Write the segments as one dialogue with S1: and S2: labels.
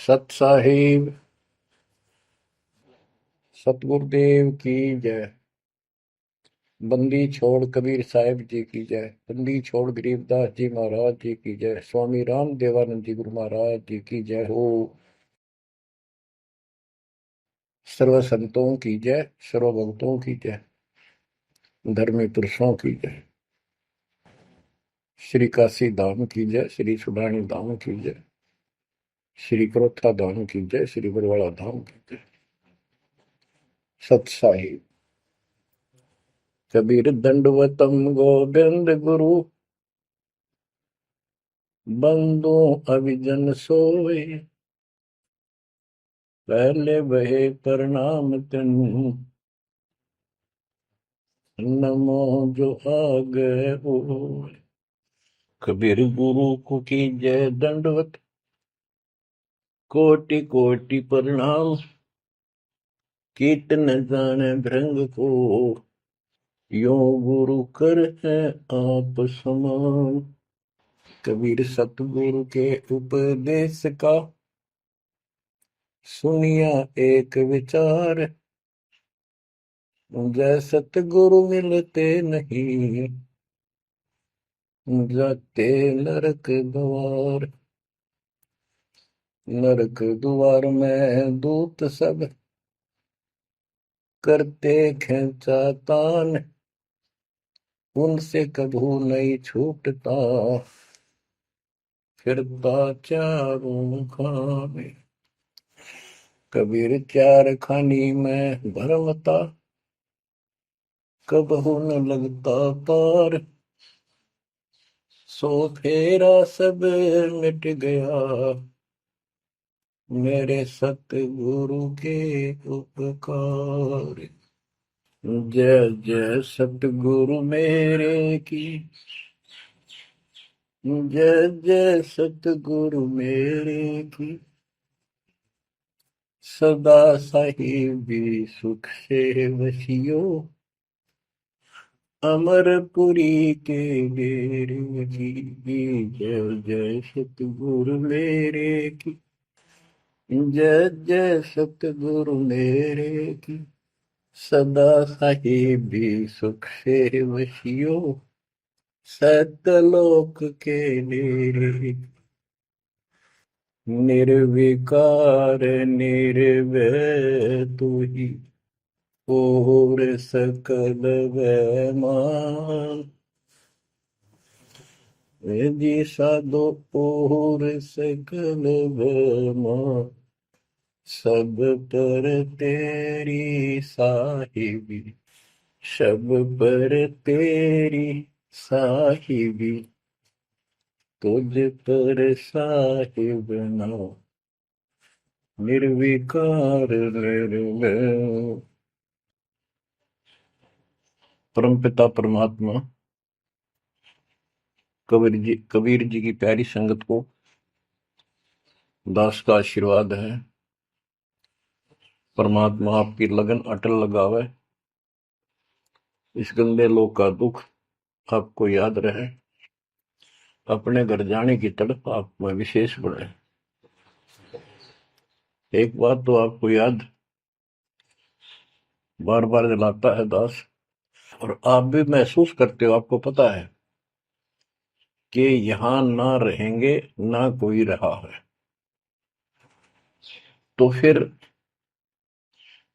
S1: सत साहिब सतगुरुदेव की जय। बंदी छोड़ कबीर साहिब जी की जय। बंदी छोड़ गरीबदास जी महाराज जी की जय। स्वामी राम देवानंद जी गुरु महाराज जी की जय हो। सर्व संतों की जय, सर्व भक्तों की जय, धर्मी पुरुषों की जय। श्री काशी धाम की जय, श्री सुडानी धाम की जय, श्री क्रोथा धाम की जय, श्री बरवाड़ा धाम की जय। सत साहिब कबीर दंडवतम गोविंद गुरु, बंदो अभिजन सोए, पहले बहे प्रणाम तिन, नमो जो आगे हो। कबीर गुरु को की जय दंडवत, कोटि कोटि प्रणाम, कीर्तन जाने भृंग को, यो गुरु कर है आप समान। कबीर सतगुरु के उपदेश का, सुनिया एक विचार, जय सतगुरु मिलते नहीं, जाते नरक द्वार। नरक द्वार में दूत सब, करते खेचा तान, उनसे कभू नहीं छूटता, फिरता चारों खाने। कबीर चार खानी में भरमता, कबहू न लगता पार, सो फेरा सब मिट गया, मेरे सतगुरु के उपकार। जय जय सतगुरु मेरे की, जय जय सतगुरु मेरे की, सदा साहिबी सुख से वसियो, अमरपुरी के डेरे की। जय जय सतगुरु मेरे की, जय जय सतगुरु मेरे की, सदा साहिबी सुख से वसियो, सतलोक के डेरे। निर्विकार निर्भय तू ही, और सकल वैमान, जी साधो और सकल वैमान, सब पर तेरी साहिबी, सब पर तेरी साहिबी, तुझ पर साहिब ना, निर्विकार निर्भय। परमपिता परमात्मा कबीर जी की प्यारी संगत को दास का आशीर्वाद है। परमात्मा आपकी लगन अटल लगावे, इस गंदे लोक का दुख आपको याद रहे, अपने घर जाने की तड़प आप में विशेष बढ़े। एक बात तो आपको याद बार बार दिलाता है दास, और आप भी महसूस करते हो, आपको पता है कि यहां ना रहेंगे ना कोई रहा है, तो फिर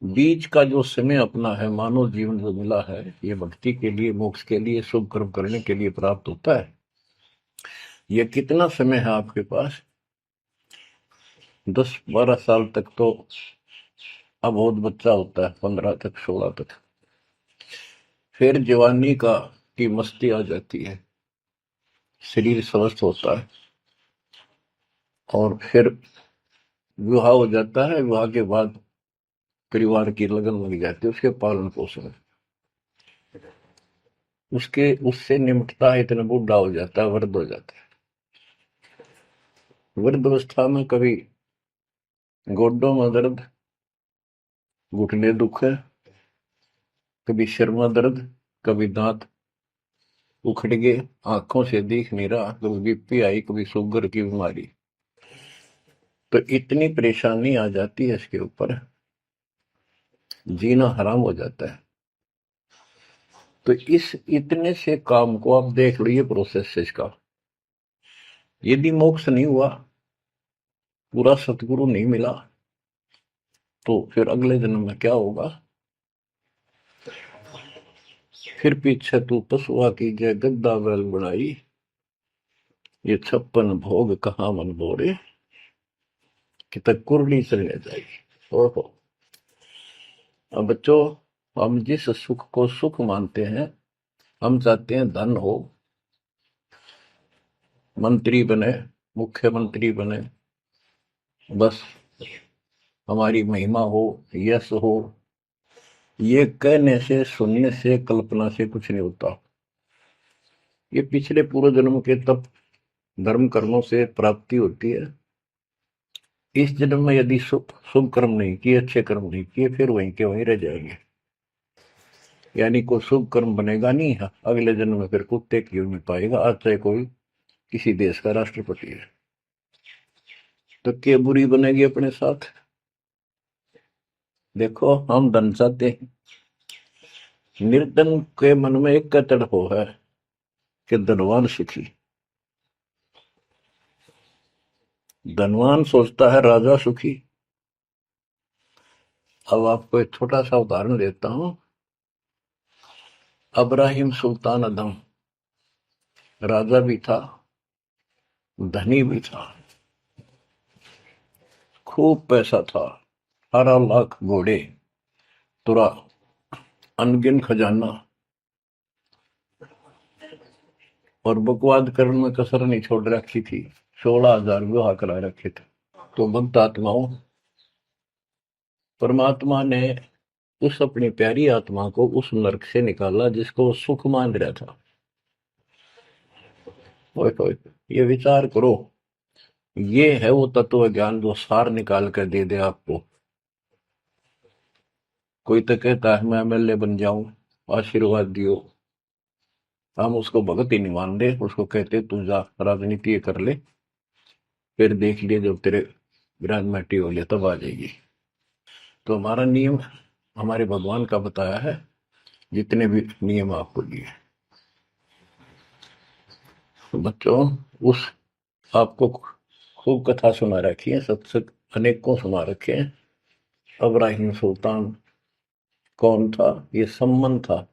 S1: बीच का जो समय अपना है, मानव जीवन जो मिला है, ये भक्ति के लिए, मोक्ष के लिए, शुभ कर्म करने के लिए प्राप्त होता है। ये कितना समय है आपके पास? 10-12 साल तक तो अबोध बच्चा होता है, 15 तक, 16 तक, फिर जवानी की मस्ती आ जाती है, शरीर स्वस्थ होता है, और फिर विवाह हो जाता है। विवाह के बाद परिवार की लगन लग जाती है, उसके पालन पोषण, उससे निमटता है, इतना बूढ़ा हो जाता है, वृद्ध हो जाता है। वृद्ध अवस्था में कभी गोड्डों में दर्द, घुटने दुख है, कभी सिर में दर्द, कभी दांत उखड़ गए, आंखों से दिख नहीं रहा, कभी बीपी आई, कभी शुगर की बीमारी। तो इतनी परेशानी आ जाती है इसके ऊपर, जीना हराम हो जाता है। तो इस इतने से काम को आप देख लो, ये प्रोसेस है इसका। यदि मोक्ष नहीं हुआ, पूरा सतगुरु नहीं मिला, तो फिर अगले जन्म में क्या होगा? फिर पीछे तू पशुआ की जय गद्दा बैल बनाई, ये 56 भोग कहाँ मन बोरे, कि तक कुरली चलने जाएगी। ओहो। अब बच्चों, हम जिस सुख को सुख मानते हैं, हम चाहते हैं धन हो, मंत्री बने, मुख्यमंत्री बने, बस हमारी महिमा हो, यश हो। ये कहने से, सुनने से, कल्पना से कुछ नहीं होता। ये पिछले पूर्व जन्म के तप धर्म कर्मों से प्राप्ति होती है। इस जन्म में यदि शुभ कर्म नहीं किए, अच्छे कर्म नहीं किए, फिर वहीं के वहीं रह जाएंगे। यानी कोई शुभ कर्म बनेगा नहीं, अगले जन्म में फिर कुत्ते की में पाएगा, आज चाहे कोई किसी देश का राष्ट्रपति है। तो क्या बुरी बनेगी अपने साथ? देखो, हम धन चाहते हैं, निर्धन के मन में एक तड़प हो है कि धनवान सुखी। धनवान सोचता है राजा सुखी। अब आपको एक छोटा सा उदाहरण देता हूं। अब्राहिम सुल्तान अदम राजा भी था, धनी भी था, खूब पैसा था, 18 लाख घोड़े, तुरा, अनगिन खजाना, और बकवाद करने में कसर नहीं छोड़ रखी थी। 16,000 विवाह करा रखे थे। तो भक्त आत्माओं, परमात्मा ने उस अपनी प्यारी आत्मा को उस नरक से निकाला जिसको वो सुख मान रहा था। ओए, ये विचार करो, ये है वो तत्व ज्ञान जो सार निकाल कर दे दे आपको। कोई तो कहता है मैं एमएलए बन जाऊं, आशीर्वाद दियो, हम उसको भगत ही नहीं मान दे, उसको कहते तू जा राजनीति कर ले, फिर देख लिए जब तेरे ग्रांड हो लिया तब आ जाएगी। तो हमारा नियम हमारे भगवान का बताया है, जितने भी नियम आपको दिए। तो बच्चों, उस आपको खूब कथा सुना रखी है, सत्संग अनेकों सुना रखे हैं। अब्राहिम सुल्तान कौन था? ये सम्मन था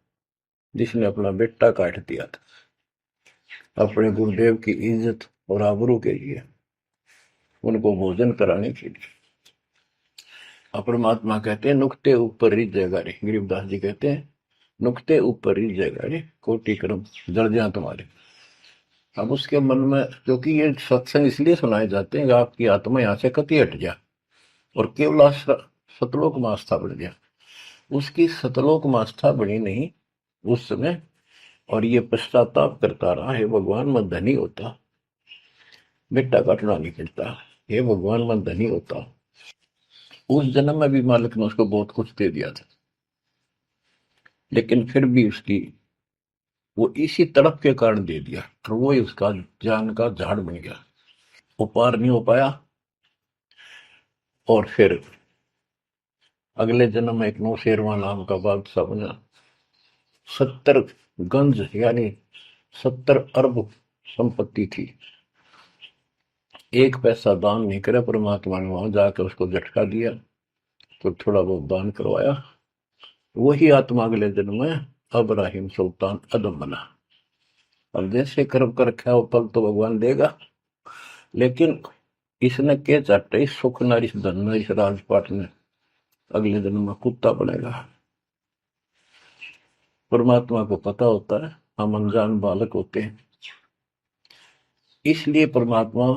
S1: जिसने अपना बेटा काट दिया था अपने गुरुदेव की इज्जत और आबरू के लिए, उनको भोजन कराने के लिए। परमात्मा कहते हैं नुक्ते ऊपर रिझ जाएगा रे, गरीबदास जी कहते हैं नुक्ते ऊपर रिझ जाएगा रे, कोटि कर्म जड़ जाए तुम्हारे। अब उसके मन में, क्योंकि ये सत्संग इसलिए सुनाए जाते हैं कि आपकी आत्मा यहाँ से कति हट जाए और केवल सतलोक में आस्था बढ़ जाए। उसकी सतलोक में आस्था बनी नहीं उस समय, और ये पश्चाताप करता रहा, हे भगवान मैं धनी होता, बेटा काटना नहीं पड़ता, हे भगवान मैं धनी होता। उस जन्म में भी मालिक ने उसको बहुत कुछ दे दिया था, लेकिन फिर भी उसकी वो इसी तड़प के कारण दे दिया, और वो ही उसका जान का झाड़ बन गया। वो पार नहीं हो पाया, और फिर अगले जन्म में एक नौशेरवा नाम का बादशाह बना। 70 गंज यानी 70 अरब संपत्ति थी। एक पैसा दान नहीं करे, परमात्मा ने वहां जाकर उसको झटका दिया, तो थोड़ा बहुत दान करवाया। वही आत्मा अगले जन्म में अब्राहिम सुल्तान अदम बना। अब जैसे कर्म कर रखा है वो फल तो भगवान देगा, लेकिन इसने के चाटे इस सुख न इस धन न इस राजपाट ने, अगले जन्म में कुत्ता बनेगा। परमात्मा को पता होता है हम अनजान बालक होते हैं, इसलिए परमात्मा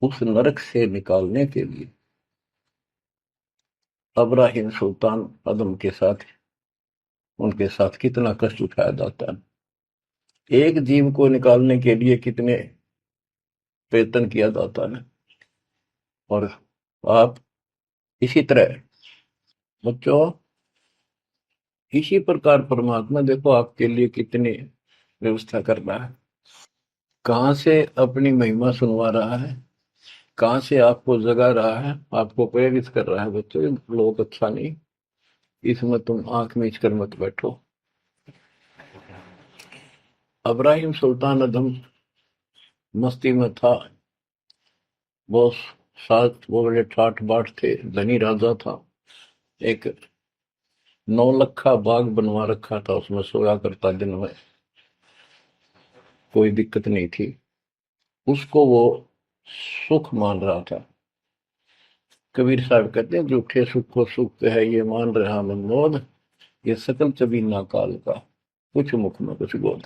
S1: उस नरक से निकालने के लिए अब्राहिम सुल्तान अदम के साथ, उनके साथ कितना कष्ट उठाया जाता है। एक जीव को निकालने के लिए कितने प्रयत्न किया जाता है। और आप इसी तरह बच्चों, इसी प्रकार परमात्मा देखो आपके लिए कितनी व्यवस्था कर रहा है, कहां से अपनी महिमा सुनवा रहा है। कहाँ से आपको जगा रहा है, आपको प्रेरित कर रहा है, बच्चों ये लोग अच्छा नहीं, इसमें तुम आंख मीच कर मत बैठो। अब्राहिम सुल्तान अदम मस्ती में था, बहुत साथ वो बड़े ठाठ बाट थे, धनी राजा था। एक 9 लखा बाग बनवा रखा था, उसमें सोया करता दिन में, कोई दिक्कत नहीं थी उसको, वो सुख मान रहा था। कबीर साहब कहते हैं, झूठे सुख को सुख है ये मान रहा मनमोद, ये सकल चबीना काल का, कुछ मुख में कुछ बोध।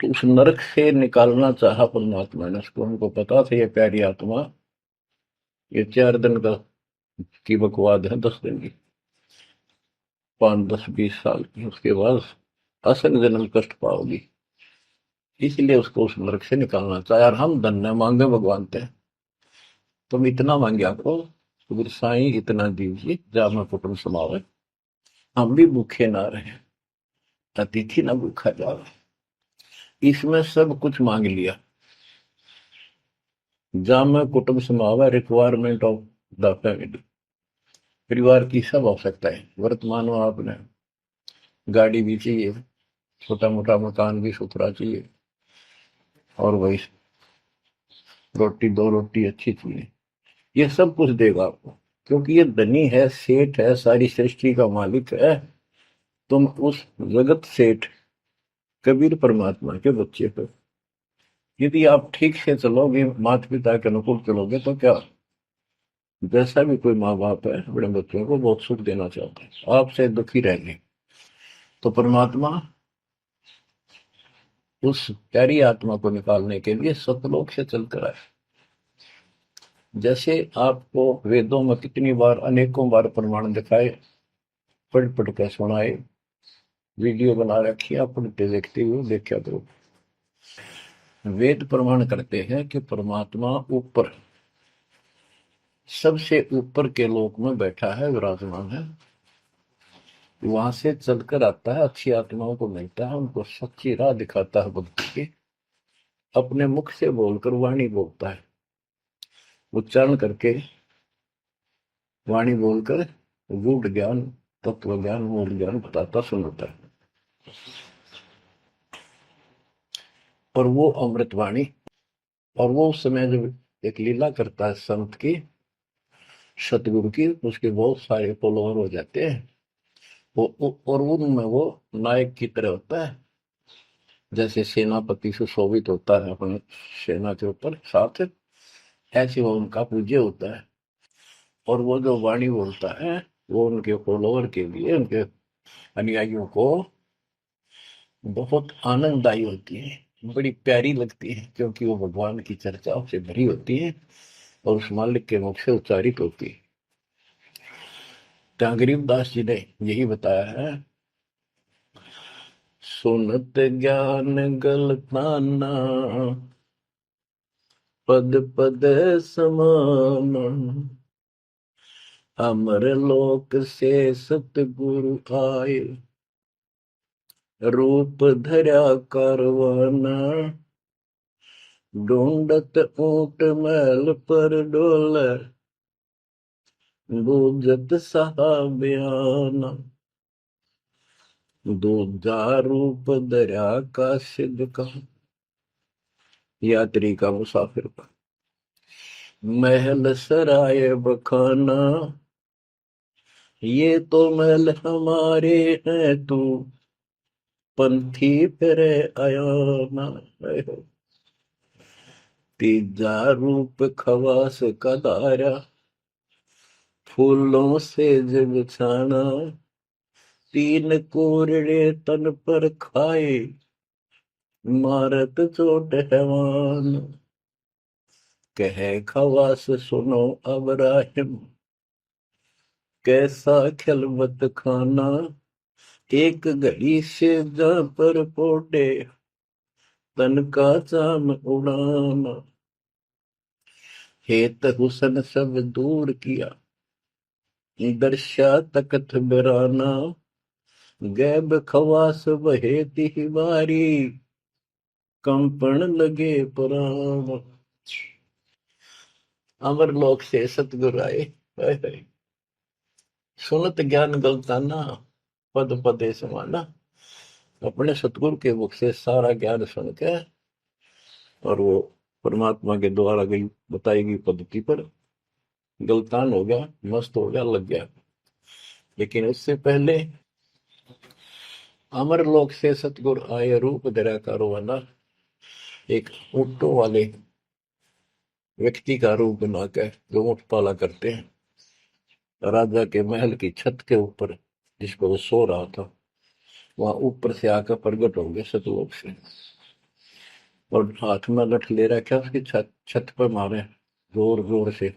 S1: तो उस नरक से निकालना चाहा परमात्मा ने उसको, उनको पता था ये प्यारी आत्मा, ये 4 दिन का की बकवाद है, 10 दिन की, 5, 10, 20 साल की, उसके बाद असल जन्म कष्ट पाओगी, इसलिए उसको उस नरक से निकालना चाहे। और हम धन्य मांगे भगवान थे, तुम इतना मांगे आपको, तो साईं इतना दीजिए जा मैं कुटुंब समावे, हम भी भूखे ना रहे, अतिथि ना भूखा जावे। इसमें सब कुछ मांग लिया, जा मैं कुटुंब समावे, रिक्वायरमेंट ऑफ द फैमिली, परिवार की सब आवश्यकता है। वर्तमान में आपने गाड़ी भी चाहिए, छोटा मोटा मकान भी सुथरा चाहिए, और वही रोटी, 2 रोटी अच्छी चाहिए, ये सब कुछ देगा आपको, क्योंकि ये धनी है, सेठ है, सारी सृष्टि का मालिक है। तुम उस जगत सेठ कबीर परमात्मा के बच्चे हो। यदि आप ठीक से चलोगे, माता पिता के अनुकूल चलोगे, तो क्या, जैसा भी कोई माँ बाप है अपने बच्चों को बहुत सुख देना चाहता है, आपसे दुखी रहेंगे, तो परमात्मा उस प्यारी आत्मा को निकालने के लिए सतलोक से चलकर आए। जैसे आपको वेदों में कितनी बार, अनेकों बार प्रमाण दिखाए, पढ़ पढ़ के सुनाए, वीडियो बना रखी, आप पढ़ते देखते हुए देखा करो। वेद प्रमाण करते हैं कि परमात्मा ऊपर, सबसे ऊपर के लोक में बैठा है, विराजमान है, वहां से चलकर आता है, अच्छी आत्माओं को मिलता है, उनको सच्ची राह दिखाता है भक्ति की, अपने मुख से बोलकर वाणी बोलता है, उच्चारण करके वाणी बोलकर गूढ़ ज्ञान, तत्व ज्ञान, मूल ज्ञान बताता सुनाता है। और वो अमृतवाणी, और वो उस समय जब एक लीला करता है संत की, सतगुरु की, उसके बहुत सारे फॉलोअर हो जाते हैं, और उनमें वो नायक की तरह होता है, जैसे सेनापति सुशोभित होता है अपने सेना के ऊपर साथ, ऐसे वो उनका पूज्य होता है। और वो जो वाणी बोलता है, वो उनके फॉलोअर के लिए, उनके अनुयायियों को बहुत आनंददायी होती है, बड़ी प्यारी लगती है, क्योंकि वो भगवान की चर्चाओं से भरी होती है और उस मालिक के मुख से उच्चारित होती है। तो गरीबदास जी ने यही बताया है, सुनत ज्ञान गलताना, पद पद समान, अमर लोक से सतगुरु आए, रूप धरा कारवाना, ढूंढत ऊंट महल पर डोले, बूझत साहबियाना, दूजा रूप दरिया का सिद्ध का, यात्री का, मुसाफिर का, महल सराय बखाना, ये तो महल हमारे हैं, तू पंथी फिरे अयाना। तीजा रूप खवास का दायरा, फूलों से जग छाना, 3 कोरड़े तन पर खाए, मारत चोट हैवान, कहे खवास सुनो अब राहिम, कैसा खिलवत खाना, एक घड़ी से जा पर पोटे, तन का चाम उड़ाना, हेत हुसन सब दूर किया, दर्शा तकत बिराना, गैब खवास बहे तिहवारी, कंपन लगे पुराण। अमर लोक से सतगुरु आए, हाय हाय। सुनत ज्ञान गलताना, पद पदे समाना। अपने सतगुरु के मुख से सारा ज्ञान सुन के और वो परमात्मा के द्वारा गई बताई गई पद्धति पर गलतान हो गया, मस्त हो गया, लग गया। लेकिन उससे पहले अमर लोक से सतगुरु आए, रूप धरा कारोबाना। एक ऊँटों वाले व्यक्ति का रूप बनाकर जो ऊँट पाला करते हैं, राजा के महल की छत के ऊपर जिस पर वो सो रहा था, वहां ऊपर से आकर प्रकट हो गए सतलोक से, और हाथ में लठ ले रखा, उसकी छत छत पर मारे जोर जोर से।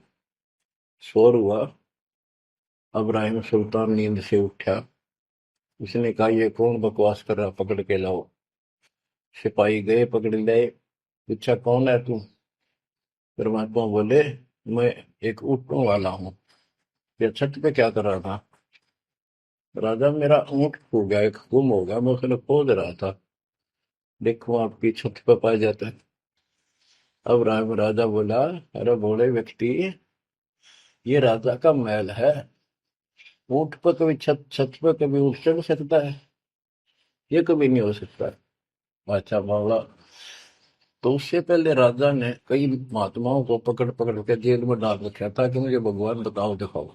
S1: शोर हुआ। अब्राहिम सुल्तान नींद से उठा। उसने कहा, ये कौन बकवास कर रहा, पकड़ के लाओ। सिपाही गए, पकड़ लाए। पूछा, कौन है तू? परमात्मा बोले, मैं एक ऊँटों वाला हूँ। ये छत पे क्या कर रहा था? राजा, मेरा ऊँट खो गया, एक गुम हो गया, मैं उसने खोज रहा था, देखो आपकी छत पे पाया जाता है। अब राजा बोला, अरे भोले व्यक्ति, ये राजा का महल है, ऊँट पर कभी छत छत पर कभी ऊँट चढ़ सकता है? ये कभी नहीं हो सकता। अच्छा बावला। तो उससे पहले राजा ने कई महात्माओं को पकड़ पकड़ के जेल में डाल रखा था कि मुझे भगवान बताओ, दिखाओ।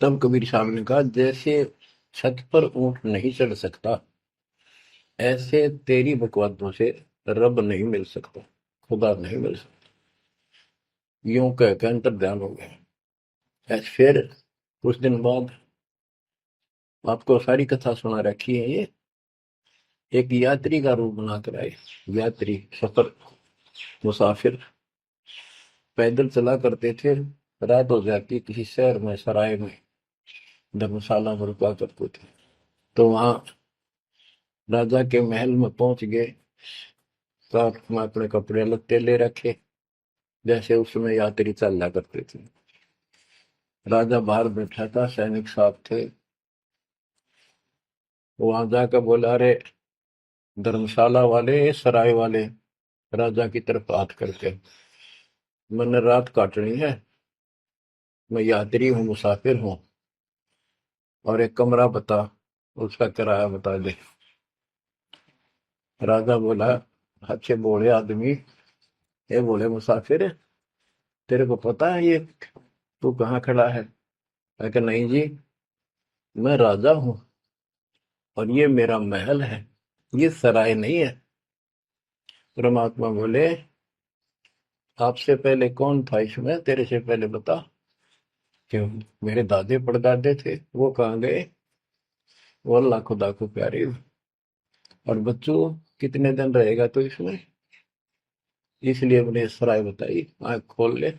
S1: तब कबीर साहब ने कहा, जैसे छत पर ऊँट नहीं चढ़ सकता, ऐसे तेरी बकवादों से रब नहीं मिल सकता, खुदा नहीं मिल सकता। यूं कह के अंतर ध्यान हो गया। फिर कुछ दिन बाद आपको सारी कथा सुना रखी है। ये एक यात्री का रूप बनाकर आए। यात्री, सफर, मुसाफिर पैदल चला करते थे। रात हो जाती, किसी शहर में, सराय में, धर्मशाला में रुका करते थे। तो वहां राजा के महल में पहुंच गए। साथ में अपने कपड़े लत्ते ले रखे, जैसे उस समय यात्री चला करते थे। राजा बाहर बैठा था, सैनिक साहब थे। वहां जाकर बोला, अरे धर्मशाला वाले, सराय वाले, राजा की तरफ हाथ करके, मैंने रात काटनी है, मैं यात्री हूँ, मुसाफिर हूँ, और एक कमरा बता, उसका किराया बता दे। राजा बोला, अच्छे बोले आदमी, ये बोले मुसाफिर, तेरे को पता है ये तू कहाँ खड़ा है? मैं कहा, नहीं जी, मैं राजा हूँ और ये मेरा महल है, ये सराय नहीं है। परमात्मा बोले, आपसे पहले कौन था इसमें, तेरे से पहले बता। क्यों? मेरे दादे परदादे थे, वो कहाँ गए? वो अल्लाह खुदा को प्यारे। और बच्चों, कितने दिन रहेगा तो इसमें? इसलिए मैंने सराय बताई, आंख खोल ले।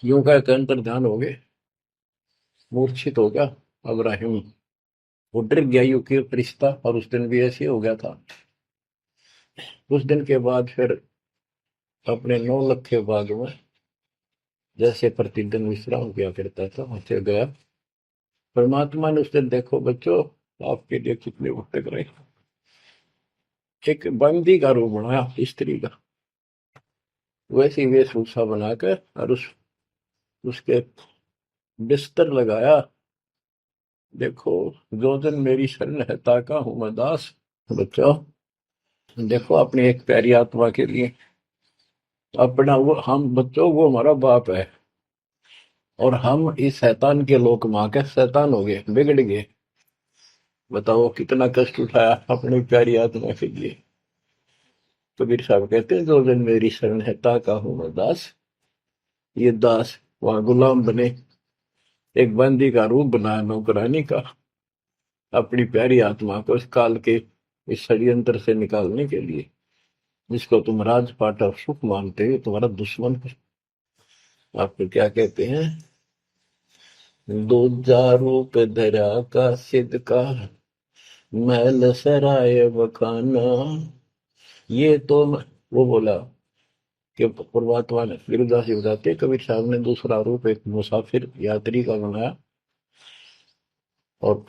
S1: यूं कह के अंतर ध्यान हो गए, मूर्छित हो गया अब्राहिम। वो डर गया, यू कि रिश्ता, और उस दिन भी ऐसे हो गया था। उस दिन के बाद फिर अपने 9 लखे बाग में जैसे प्रतिदिन विश्राम किया करता था, वैसे गया। परमात्मा ने उस दिन, देखो बच्चों, आपके लिए कितने भटक रहे, एक बंदी का रूप बनाया, स्त्री का, वैसी वेशभूषा बनाकर, और उसके बिस्तर लगाया। देखो, जो दिन मेरी शरण है, ताका हूं मैं दास। बच्चों, देखो अपनी एक प्यारी आत्मा के लिए अपना, वो हम बच्चों, वो हमारा बाप है, और हम इस शैतान के लोक मां के शैतान हो गए, बिगड़ गए। बताओ कितना कष्ट उठाया अपनी प्यारी आत्मा के लिए। कबीर साहब कहते हैं, जो दिन मेरी शरण है, ताका हूं मैं दास। ये दास वहां गुलाम बने, एक बंदी का रूप बनाया नौकरानी का, अपनी प्यारी आत्मा को इस काल के इस षड्यंत्र से निकालने के लिए। जिसको तुम राजपाट और सुख मानते हो, तुम्हारा दुश्मन है। आपको क्या कहते हैं? दूजा रूप धरा का सिद्ध का, महल सराय बखाना। ये तो वो बोला कि परमात्मा ने, गिरिदास जी बताते, कबीर साहब ने दूसरा रूप एक मुसाफिर यात्री का बनाया, और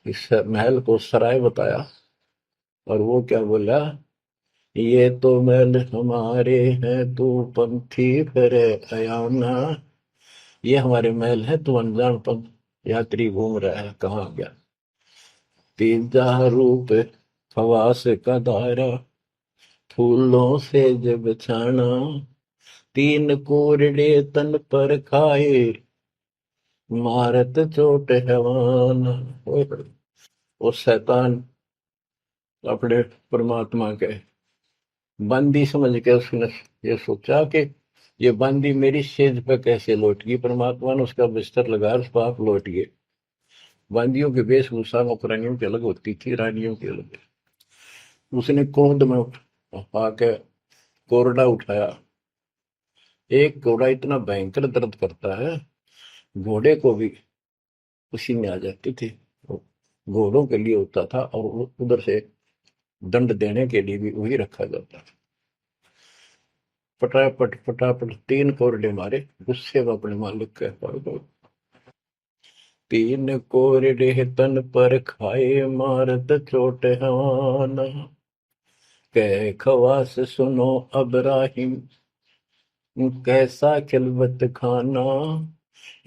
S1: इस महल को सराय बताया। और वो क्या बोला ये तो महल हमारे हैं, तू पंथी फिर अयाना। ये हमारे महल है, तू अनजान पंथ यात्री घूम रहा है, कहाँ गया। तीजा रूप खवास का धारा, फूलों से जब छाना। तीन कोरडे तन पर खाए, मारत चोट हैवान। वो शैतान अपने परमात्मा के बंदी समझ के उसने ये सोचा कि ये बंदी मेरी सेज पे कैसे लौट गई। परमात्मा ने उसका बिस्तर लगा, पाप लौट गए। बंदियों की वेशभूषा नौकरानियों की अलग होती थी, रानियों की अलग। उसने क्रोध में आके कोरडा उठाया। एक घोड़ा इतना भयंकर दर्द करता है, घोड़े को भी पसीने आ जाती थी। वो घोड़ों के लिए होता था, और उधर से दंड देने के लिए भी वही रखा जाता था। फटाफट फटाफट तीन कोरडे मारे, गुस्से में अपने मालिक के पड़ गए। तीन कोरडे तन पर खाए, मारत चोट हवाना। कह खवास सुनो अबराहिम, कैसा खिलवत खाना।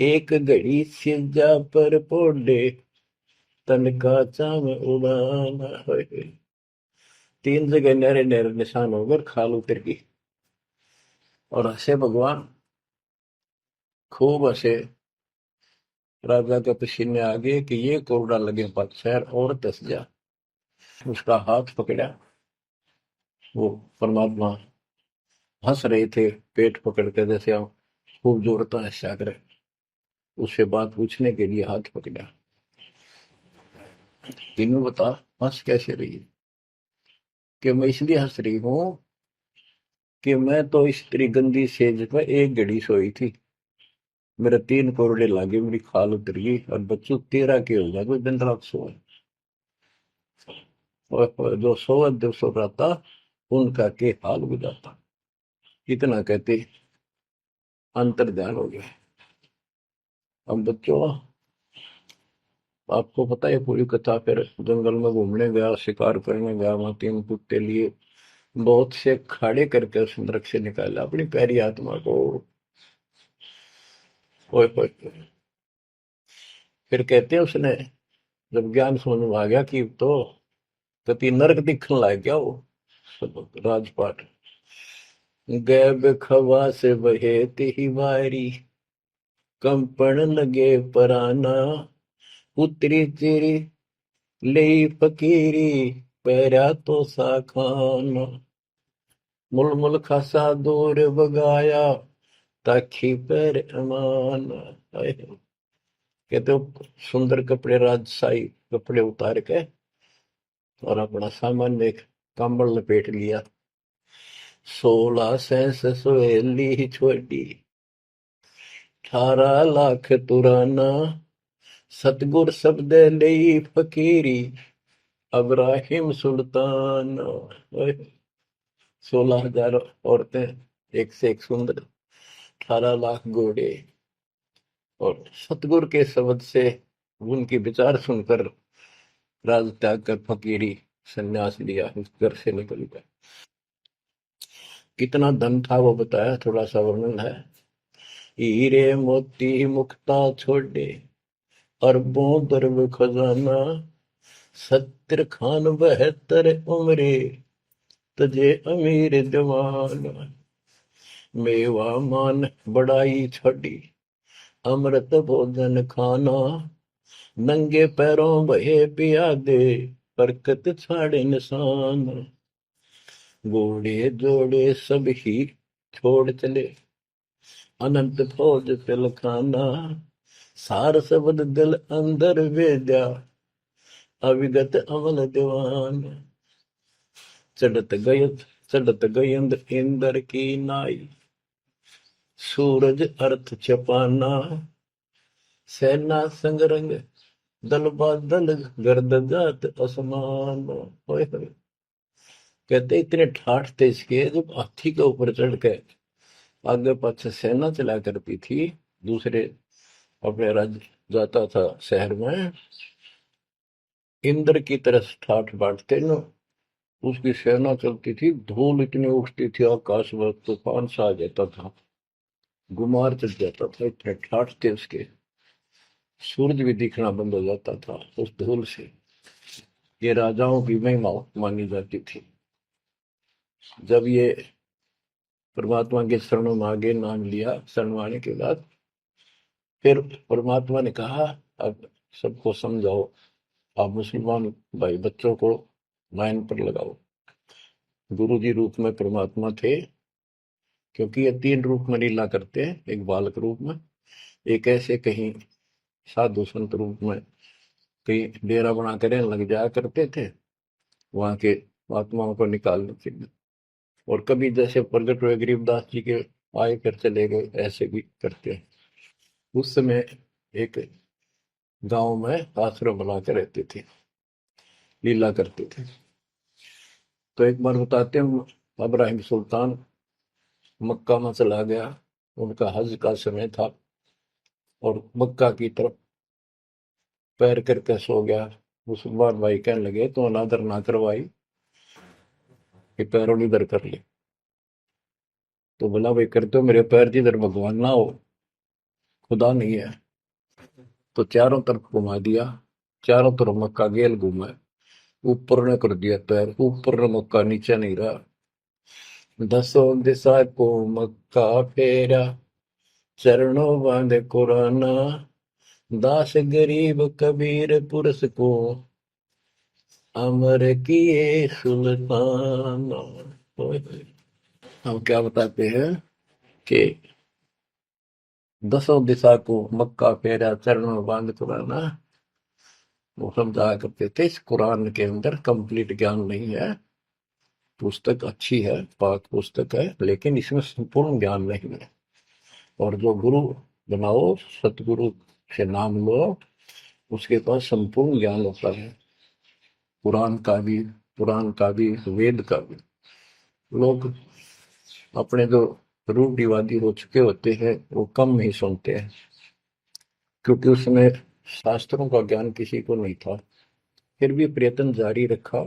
S1: एक घड़ी सिजा पर पोडे, तन का चाम उड़ाना। तीन जगह नहरे नहरे निशान होकर खाल उतर गई। और हंसे भगवान, खूब हंसे। राजा के पसीने आ गए कि ये कोरडा लगे पातशाह और दस जा। उसका हाथ पकड़ा। वो परमात्मा हंस रहे थे, पेट पकड़ के, जैसे हम खूब जोरता हंसा करे। उससे बात पूछने के लिए हाथ पकड़ा। तीनों बता, हंस कैसे रही है। कि मैं इसलिए हंस रही हूं कि मैं तो इस तेरी गंदी सेज पर एक घड़ी सोई थी, मेरे तीन कोरडे लागे, मेरी खाल उतर गई, और बच्चों तेरा के हो गया, कोई दिन रात सोए। और जो सोवत जो सो रहा, उनका के हाल बुझाता। इतना कहते अंतर ध्यान हो गया। अब बच्चों, आपको पता है पूरी कथा। फिर जंगल में घूमने गया, शिकार करने गया, वहां तीन कुत्ते लिए, बहुत से खाड़े करके उस नरक से निकाला अपनी प्यारी आत्मा को। ओए ओए ओए। फिर कहते हैं उसने जब ज्ञान समझ में आ गया कि तो कति नरक दिखने लग गया वो राजपाट। गैब खवा से बहे ही वारी, कंपन लगे पराना। उतरी तेरी ले फकीरी, पैरा तो साखाना। मुल मुल खासा दूर बगाया, ताकि पैर अमान। कहते हो सुंदर कपड़े, राजशाही कपड़े उतार के, और अपना सामान्य एक कंबल लपेट लिया। 16 सहेली ही छोड़ी, 18 लाख तुराना। सतगुर शब्द ले फकीरी, अब्राहिम सुल्तान। 16,000 औरतें, एक से एक सुंदर, 18 लाख घोड़े, और सतगुरु के शब्द से उनके विचार सुनकर राज त्याग कर फकीरी संन्यास लिया, उस घर से निकल गया। कितना धन था वो बताया, थोड़ा सा वर्णन है। हीरे मोती मुक्ता छोड़े, अरबों दरब खजाना। 70 खान 72 उम्रे, तजे अमीर जवान। मेवा मान बड़ाई छड़ी, अमृत भोजन खाना। नंगे पैरों बहे पियादे, बरकत छाड़े निशान। घोड़े जोड़े सब ही छोड़ चले, अनंत फौज पिलखाना। सार शब्द दिल अंदर वेद्या, अविगत अमल दीवान। चढ़त गय चढ़त गयंद इंद्र की नाई, सूरज अर्थ छपाना। सेना संग रंग दल बादल, गर्द जात असमान। होए होए। कहते इतने ठाठ थे इसके, जब हाथी के ऊपर चढ़ के आगे पाछे सेना चला करती थी, दूसरे अपने राज्य जाता था शहर में, इंद्र की तरह ठाठ बांटते न। उसकी सेना चलती थी, धूल इतनी उठती थी आकाश में, तूफान सा आ जाता था, गुमार चढ़ जाता था, इतने ठाठ थे उसके, सूरज भी दिखना बंद हो जाता था उस धूल से। ये राजाओं की महिमा मानी जाती थी। जब ये परमात्मा के शरणों में आगे नाम लिया, शरण आने के बाद फिर परमात्मा ने कहा, अब सबको समझाओ, आप मुसलमान भाई बच्चों को लाइन पर लगाओ। गुरु जी रूप में परमात्मा थे, क्योंकि ये तीन रूप में लीला करते हैं, एक बालक रूप में, एक ऐसे कहीं साधु संत रूप में कहीं डेरा बना कर लग जाया करते थे वहां के आत्माओं को निकालने के लिए, और कभी जैसे प्रगट हुए गरीबदास जी के आए कर चले गए, ऐसे भी करते हैं। उस समय एक गांव में आश्रम बना के रहते थे, लीला करते थे। तो एक बार बताते हैं, इब्राहिम सुल्तान मक्का में चला गया, उनका हज का समय था, और मक्का की तरफ पैर करके सो गया। मुसलमान भाई कहने लगे तो अनादर ना करवाई कि पैरों इधर कर ले। तो बोला, भाई करते हो मेरे पैर जिधर भगवान ना हो, खुदा नहीं है। तो चारों तरफ घुमा दिया, चारों तरफ मक्का गेल घूमा, ऊपर ने कर दिया पैर, ऊपर ने मक्का, नीचे नहीं रहा। दसों दिशा को मक्का फेरा, चरणों बांधे कुराना, दास गरीब कबीर पुरस को, अमर किए सुल्ताना। हम क्या बताते हैं कि दसों दिशा को मक्का फेरा, चरणों बांध कुराना, वो समझाया करते थे। इस कुरान के अंदर कंप्लीट ज्ञान नहीं है, पुस्तक अच्छी है, पाक पुस्तक है, लेकिन इसमें संपूर्ण ज्ञान नहीं है। और जो गुरु बनाओ, सतगुरु से नाम लो, उसके पास संपूर्ण ज्ञान होता है, कुरान का भी, पुराण का भी, वेद का भी। लोग अपने जो रूढ़िवादी हो चुके होते हैं, वो कम ही सुनते हैं, क्योंकि उसमें शास्त्रों का ज्ञान किसी को नहीं था। फिर भी प्रयत्न जारी रखा,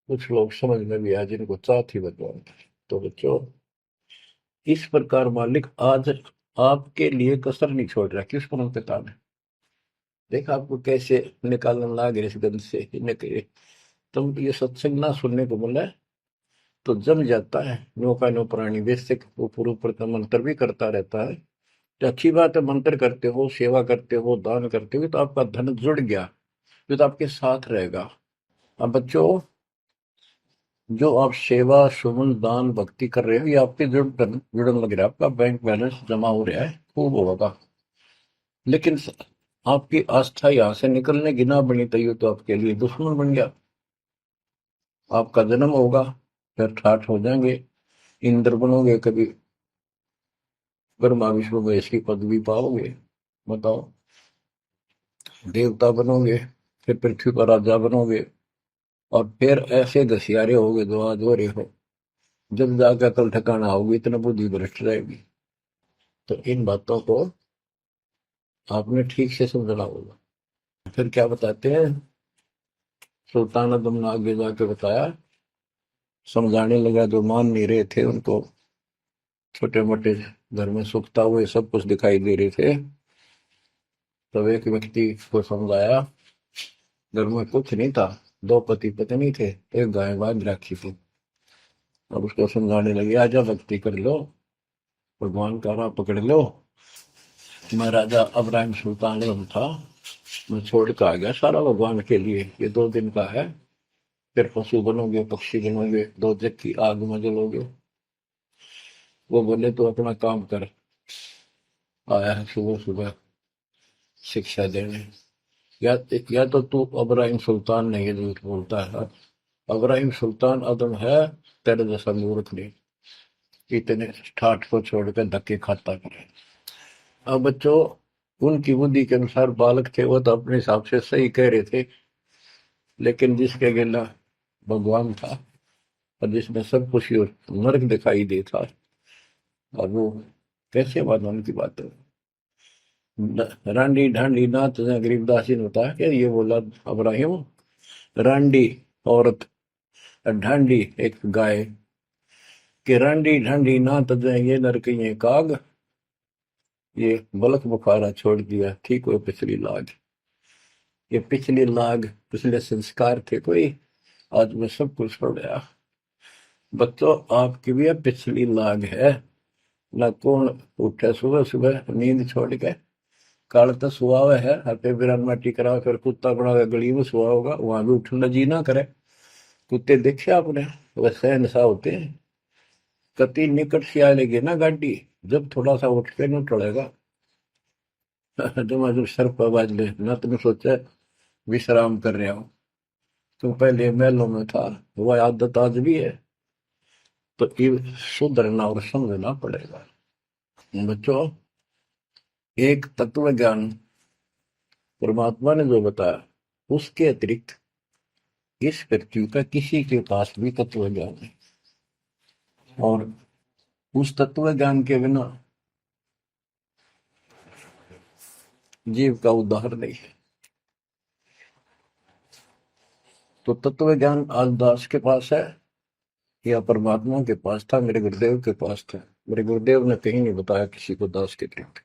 S1: कुछ लोग समझ में भी आए जिनको चाह थी भगवान की। तो बच्चों, इस प्रकार मालिक आज आपके लिए कसर नहीं छोड़ रहा। किस पर पिता ने देखा आपको कैसे निकालने लग रहे इस गंध से, इन्हें तुम ये सत्संग ना सुनने को मिला है, तो जम जाता है। नो का नो प्राणी बेसिक ऊपर ऊपर का मंत्र भी करता रहता है, तो अच्छी बात है। मंत्र करते हो, सेवा करते हो, दान करते हो, तो आपका धन जुड़ गया, जो तो आपके साथ रहेगा। अब बच्चों, जो आप सेवा, सुमन, दान, भक्ति कर रहे हो, ये आपके जुड़न लग रहा है, आपका बैंक बैलेंस जमा हो रहा है, खूब होगा। लेकिन आपकी आस्था यहाँ से निकलने की ना बनी, तो ये तो आपके लिए दुश्मन बन गया। आपका जन्म होगा, फिर ठाठ हो जाएंगे, इंद्र बनोगे, कभी ब्रह्मा विष्णु महेश की पदवी पाओगे, बताओ, देवता बनोगे, फिर पृथ्वी पर राजा बनोगे, और फिर ऐसे घसियारे होगे जो आज हो रहे हो। जब जाकर कल ठिकाना होगी, इतना बुद्धि भ्रष्ट रहेगी। तो इन बातों को आपने ठीक से समझना होगा। फिर क्या बताते हैं, सुल्तान आदम ने आगे जाके बताया, समझाने लगा, जो मान नहीं रहे थे उनको, छोटे मोटे घर में सुखता हुए सब कुछ दिखाई दे रहे थे, तब एक व्यक्ति को समझाया। घर में कुछ नहीं था, दो पति पत्नी थे, एक गाय बांध रखी थी। अब उसको समझाने लगे, आजा भक्ति कर लो, भगवान का राह पकड़ लो। मैं राजा इब्राहिम सुल्तान आजम था, मैं छोड़ के आ गया सारा भगवान के लिए, ये 2 दिन का है, फिर पशु बनोगे, पक्षी बनोगे, दो जग की आग में जलोगे। वो बोले, तो अपना काम कर, आया है सुबह सुबह शिक्षा देने। या तो तू इब्राहिम सुल्तान नहीं है, झूठ बोलता है। इब्राहिम सुल्तान आदम है, तेरे जैसा मूर्ख नहीं, इतने ठाठ को छोड़कर धक्के खाता करे। अब बच्चों, उनकी बुद्धि के अनुसार बालक थे, वो तो अपने हिसाब से सही कह रहे थे, लेकिन जिसके गिला भगवान था, और जिसमें सब कुछ नरक दिखाई देता, और वो कैसे भगवान की बात है। रांडी ढांडी नाच, गरीबदास जी ने बताया कि ये बोला इब्राहिम, रांडी औरत ढांडी एक गाय कि रांडी ढांडी ना तजे ये नरकइये काग, ये बलक बुखारा छोड़ दिया ठीक हो पिछली लाग। ये पिछली लाग पिछले संस्कार थे कोई, आज मैं सब कुछ छोड़ गया। बच्चों आपकी भी अब पिछली लाग है ना। कौन उठे सुबह सुबह नींद छोड़ के, काल तो सुआ हुआ है हते बिरान माटी करा कर कुत्ता बना के गली में सुआ होगा, वहां भी उठना जी ना करे। कुत्ते देखे आपने वैसे नशा होते हैं। कति निकट से आ लेगी ना गाड़ी, जब थोड़ा सा उठ के न टलेगा जब सर पर बाज ले ना, तुम सोचा विश्राम कर रहे हो। तुम पहले महलों में था, वह आदत आज भी है, तो ये सुधरना और समझना पड़ेगा। बच्चों एक तत्व ज्ञान परमात्मा ने जो बताया, उसके अतिरिक्त इस पृथ्वी का किसी के पास भी तत्व ज्ञान है, और उस तत्व ज्ञान के बिना जीव का उद्धार नहीं है। तो तत्व ज्ञान आज दास के पास है या परमात्मा के पास था, मेरे गुरुदेव के पास था। मेरे गुरुदेव ने कहीं नहीं बताया किसी को दास के अतिरिक्त।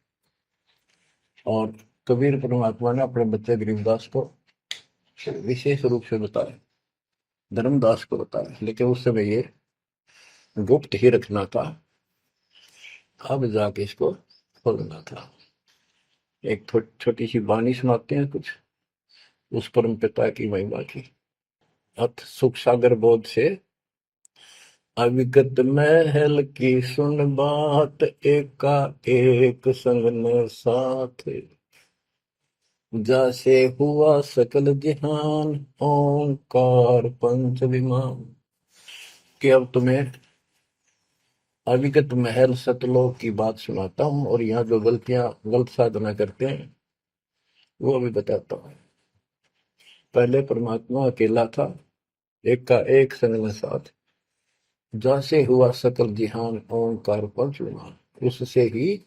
S1: और कबीर परमात्मा ने अपने बच्चे गरीबदास को विशेष रूप से बताया, धर्मदास को बताया, लेकिन उस समय ये गुप्त ही रखना था, अब जाके इसको खोलना था। एक छोटी सी वाणी सुनाते हैं कुछ उस परम पिता की महिमा की। अथ सुख सागर बोध से अविगत महल की सुन बात, एका एक संग न साथ, जैसे हुआ सकल जहान, ओंकार पंच विमान। कि अब तुम्हें अविगत महल सतलोक की बात सुनाता हूं, और यहाँ जो गलत साधना करते हैं वो भी बताता हूं। पहले परमात्मा अकेला था, एक का एक संग में साथ, जैसे हुआ सकल जिहान, ओंकार पंच विमान, उससे ही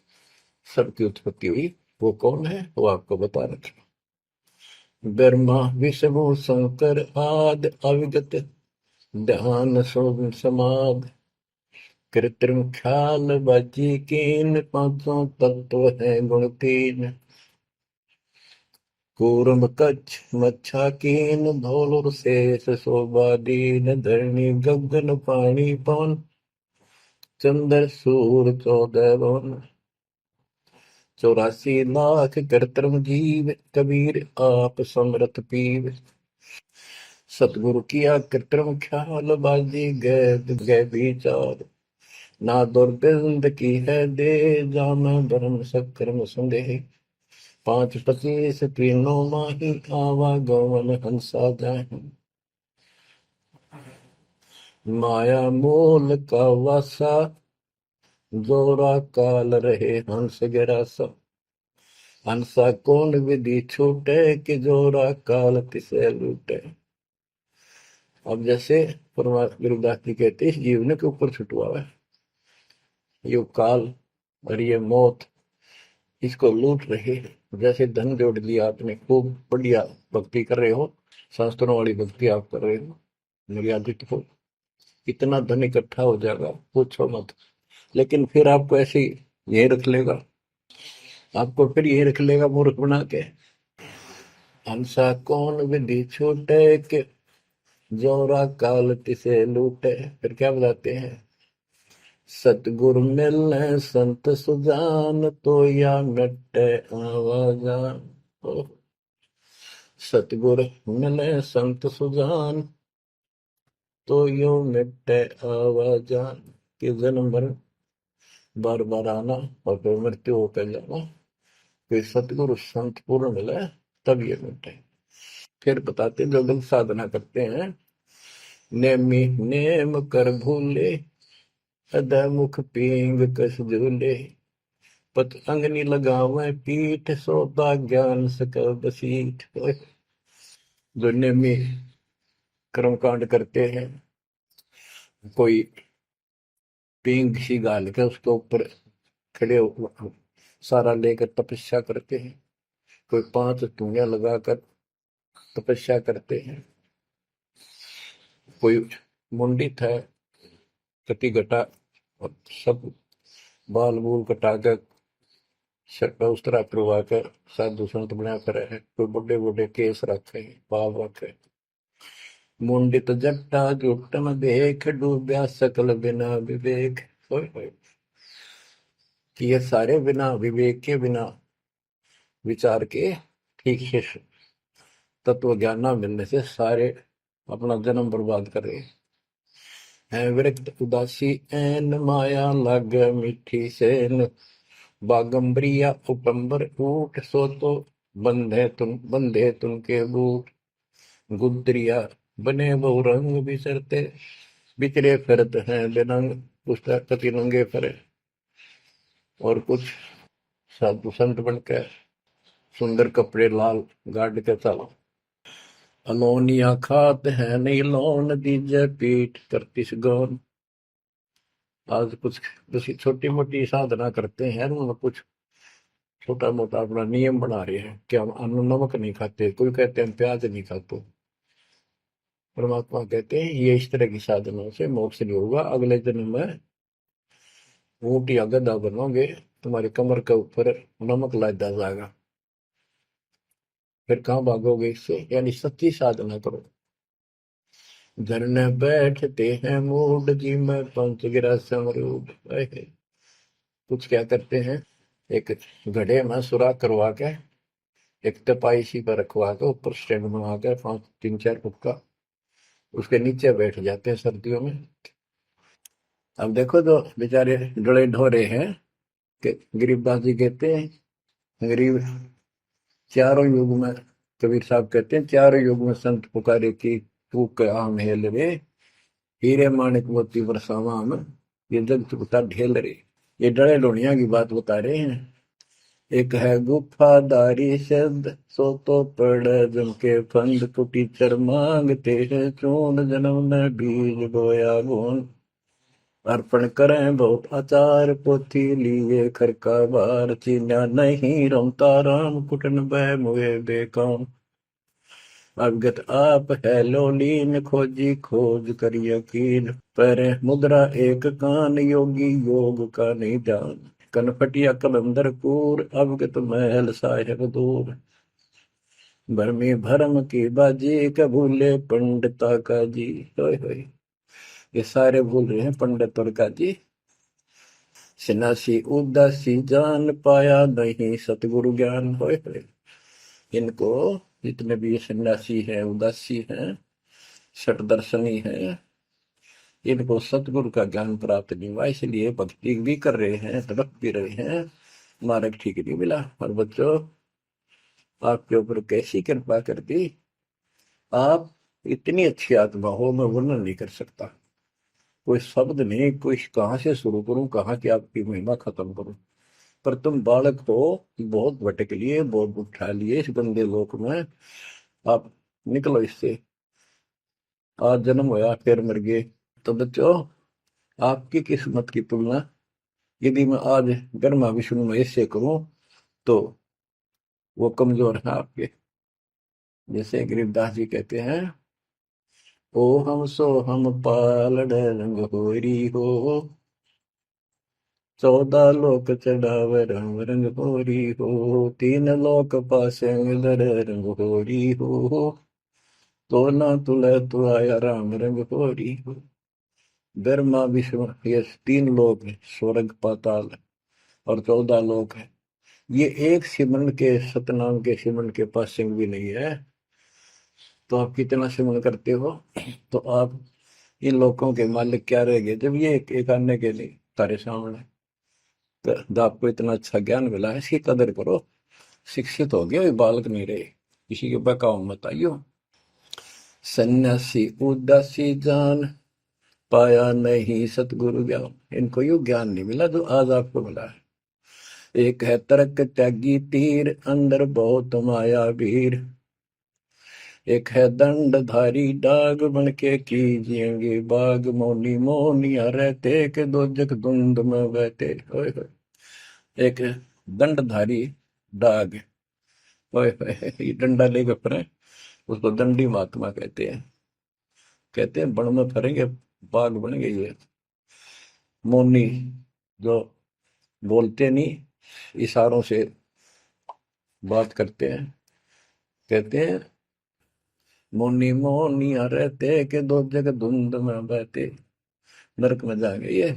S1: सबकी उत्पत्ति हुई। वो कौन है वो आपको बता रखा। ब्रह्मा विष्णु शंकर आदि अविगत, ध्यान सोम समाध, कृत्रिम ख्याल बाजी कीन, पांचों तत्व है गुण तीन, कूर्म कच्छ मच्छा कीन, धौल शेष शोभा दीन, धरणी गगन पानी पवन, चंद्र सूर 14 भवन, 84 लाख कृत्रिम जीव, कबीर आप समरथ पीव, सतगुरु किया कृत्रिम ख्याल बाजी गए विचार, ना दुर्बिंद की है दे, जाना धर्म सक्रम संदेह, 5 25 तीनों माही, आवा गौवन हंसा जाहि, माया मूल का वासा, जोरा काल रहे हंस गिरासा, हंसा कौन विधि छूटे, कि जोरा काल तिसे लूटे। अब जैसे परमात्मा गुरुदास जी कहते हैं, इस जीवन के ऊपर छुटवा है ये काल और ये मौत, इसको लूट रहे हैं। जैसे धन जोड़ लिया आपने, खूब बढ़िया भक्ति कर रहे हो, शास्त्रों वाली भक्ति आप कर रहे हो, मर्यादित हो, इतना धन इकट्ठा हो जाएगा पूछो मत। लेकिन फिर आपको ऐसे यही रख लेगा, आपको फिर यही रख लेगा मूर्ख बना के। हंसा कौन विधि छूटे, के जोरा काल तिसे लूटे। फिर क्या बताते हैं, सतगुरु मिलने संत सुजान, तो या मिटे आवाजान। सतगुरु मिले संत सुजान, तो यो मिटे आवाजान। कि जन्म मरण बार बार आना और फिर मृत्यु होकर जाना, फिर सतगुरु संत पूर्ण मिले तब ये मिटे। फिर बताते जो लोग साधना करते हैं, नेमी नेम कर भूले, अदा मुख पींग कस झूले, पत अंगनी लगावे पीठ, सोता ज्ञान सकल बसीठ। जो नेमी कर्मकांड करते हैं, कोई पींग सी गाल के उसके ऊपर खड़े सारा लेकर तपस्या करते हैं, कोई 5 धुनिया लगाकर तपस्या करते हैं, कोई मुंडित है, कति घटा, और सब बाल बूल कटा कर शर्ट उस तरह करवा कर साधु संत बना कर है, कोई बड़े बड़े केस रखे, बाल रखे। मुंडित जट्टा जुटन देख, डूबया सकल बिना विवेक। ओए होए, कि ये सारे बिना विवेक के, बिना विचार के, ठीक से तत्व ज्ञान ना मिलने से सारे अपना जन्म बर्बाद कर रहे हैं। विरक्त उदासी एन माया लग, मीठी सेन बागंबरिया उपंबर ऊट, सो तो बंधे तुम के बूट। गुदरिया बने बहु रंग बिसरते, बिचरे फिरत हैं बेरंग। पुस्तक कति नंगे फिरे, और कुछ साधु संत बनकर सुंदर कपड़े लाल गाड़ के चलो। अलोनिया खात है नहीं लोन, दीजे पीठ करतिस गौन। आज कुछ छोटी मोटी साधना करते हैं, उनमें कुछ छोटा मोटा अपना नियम बना रहे हैं कि हम अन्न नमक नहीं खाते, कोई कहते हैं प्याज नहीं खाते। परमात्मा कहते हैं ये इस तरह की साधनों से मोक्ष नहीं होगा, अगले जन्म में ऊंट या गधा बनोगे, तुम्हारी कमर के ऊपर नमक लादा जाएगा, फिर कहाँ भागोगे इससे। यानी सच्ची साधना करो। झरने बैठते हैं मूड जी में, पंच गिरा समरूप। कुछ क्या करते हैं, एक घड़े में सुराख करवा के, एक तपाई सी पर रखवा के, ऊपर स्टैंड बना के 3-4 फुट का, उसके नीचे बैठ जाते हैं सर्दियों में। अब देखो तो बेचारे डले ढोरे हैं कि गरीबदास जी कहते हैं, गरीब चारों युग में, कबीर साहब कहते हैं चारों युग में संत पुकारे की, तू आम हेल रे, हीरे माणिक मोती बरसावा हम, ये जग चुकता ढेल रे। ये डले लोनिया की बात बता रहे हैं। एक है गुफादारी शब्द, सो तो पड़ जम के फंद, कुटीचर मांगते हैं चून, जन्म में बीज बोया गुण। अर्पण करें बहुत आचार, पोथी लिए खर का बार, चीन्या नहीं रमता राम, कुटन बह मुए बेकाम। अगत आप है लोलीन, खोजी खोज कर यकीन, पर मुद्रा एक कान, योगी योग का नहीं जान। कनपटिया कलंदर पूर, अवगत महल साहेब दूर। भरमी भरम की बाजी, कबूले पंडिता का जी। होय होय, ये सारे भूल रहे हैं पंडित और का जी। सन्यासी उदासी जान, पाया नहीं सतगुरु ज्ञान। होय होय, इनको जितने भी सन्यासी हैं, उदासी हैं, सट दर्शनी हैं, इनको सतगुरु का ज्ञान प्राप्त नहीं हुआ, इसलिए भक्ति भी कर रहे हैं, तड़प भी रहे हैं, मार्ग ठीक नहीं मिला। और बच्चों, आपके ऊपर कैसी कृपा कर दी, आप इतनी अच्छी आत्मा हो, मैं वर्णन नहीं कर सकता। कोई शब्द नहीं, कोई कहाँ से शुरू करूं, कहाँ की आपकी महिमा खत्म करूं। पर तुम बालक हो, बहुत भटक लिए, बहुत उठा लिए इस गंदे लोक में, आप निकलो इससे। आज जन्म होया फिर मर गए। तो बच्चों, आपकी किस्मत की तुलना यदि मैं आज ब्रह्मा विष्णु महेश से करूं, तो वो कमजोर है आपके। जैसे गरीबदास जी कहते हैं, ओ हम सो हम पालड़ रंग होरी हो, 14 लोक चढ़ाव रंग रंग होरी हो, 3 लोक पासे दर रंग होरी हो, तो ना तुले तो आया राम रंग होरी हो। ब्रह्मा विष्णु ये 3 लोक है, स्वर्ग पाताल और 14 लोक है। ये एक सिमरन के, सतनाम के सिमरन के पास सिंह भी नहीं है। तो आप कितना सिमरन करते हो, तो आप इन लोगों के मालिक क्या रह गए, जब ये एक आने के लिए तारे सामने। तो आपको इतना अच्छा ज्ञान मिला है, इसकी कदर करो। शिक्षित हो गए, बालक नहीं रहे, किसी के बहकाव मत आइयो। सन्यासी उदासी जान, पाया नहीं सतगुरु ज्ञान। इनको यू ज्ञान नहीं मिला जो आज आपको मिला है। एक है तर्क त्यागी तीर, अंदर बहुत माया वीर। एक है दंडधारी डाग, बन के कीजिएंगे बाग, मौनी मोनिया रहते के दो जग धुंध में बहते। ओए होए, एक दंडधारी डाग, ओए होए, ये डंडा लेकर फिरे, उसको दंडी महात्मा कहते हैं। कहते हैं बन में फरेंगे, बाग बनेंगे। ये मौनी जो बोलते नहीं, इशारों से बात करते हैं, कहते हैं मौनी मौनिया रहते के दो जग धुंध में बहते, नरक में जाएंगे ये।